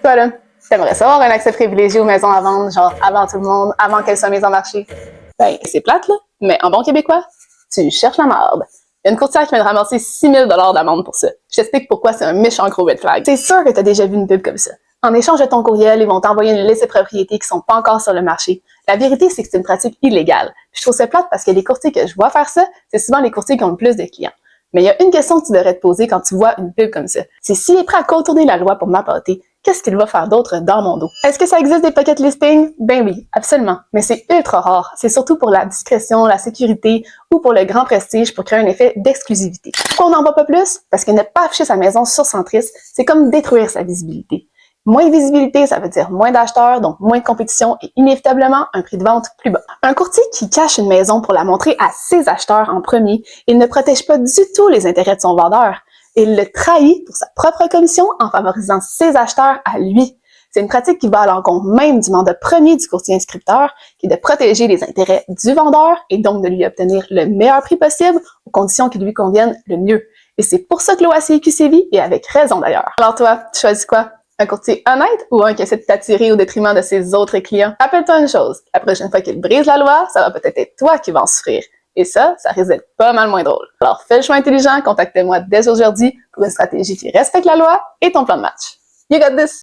Toi, là, t'aimerais ça avoir un accès privilégié aux maisons à vendre, genre avant tout le monde, avant qu'elles soient mises en marché? Ben, c'est plate, là, mais en bon québécois, tu cherches la merde. Il y a une courtière qui vient de ramasser 6 000 $ d'amende pour ça. Je t'explique pourquoi c'est un méchant gros red flag. C'est sûr que t'as déjà vu une pub comme ça. En échange de ton courriel, ils vont t'envoyer une liste de propriétés qui sont pas encore sur le marché. La vérité, c'est que c'est une pratique illégale. Puis je trouve ça plate parce que les courtiers que je vois faire ça, c'est souvent les courtiers qui ont le plus de clients. Mais il y a une question que tu devrais te poser quand tu vois une pub comme ça. C'est s'il est prêt à contourner la loi pour m'appâter, qu'est-ce qu'il va faire d'autre dans mon dos? Est-ce que ça existe des pocket listings? Ben oui, absolument. Mais c'est ultra rare. C'est surtout pour la discrétion, la sécurité ou pour le grand prestige pour créer un effet d'exclusivité. Pourquoi on n'en voit pas plus? Parce que ne pas afficher sa maison sur Centris, c'est comme détruire sa visibilité. Moins de visibilité, ça veut dire moins d'acheteurs, donc moins de compétition et inévitablement un prix de vente plus bas. Un courtier qui cache une maison pour la montrer à ses acheteurs en premier, il ne protège pas du tout les intérêts de son vendeur. Il le trahit pour sa propre commission en favorisant ses acheteurs à lui. C'est une pratique qui va à l'encontre même du mandat premier du courtier inscripteur, qui est de protéger les intérêts du vendeur et donc de lui obtenir le meilleur prix possible aux conditions qui lui conviennent le mieux. Et c'est pour ça que l'OACQ sévit, et avec raison d'ailleurs. Alors toi, tu choisis quoi? Un courtier honnête ou un qui essaie de t'attirer au détriment de ses autres clients? Rappelle-toi une chose, la prochaine fois qu'il brise la loi, ça va peut-être être toi qui vas en souffrir. Et ça risque d'être pas mal moins drôle. Alors fais le choix intelligent, contactez-moi dès aujourd'hui pour une stratégie qui respecte la loi et ton plan de match. You got this!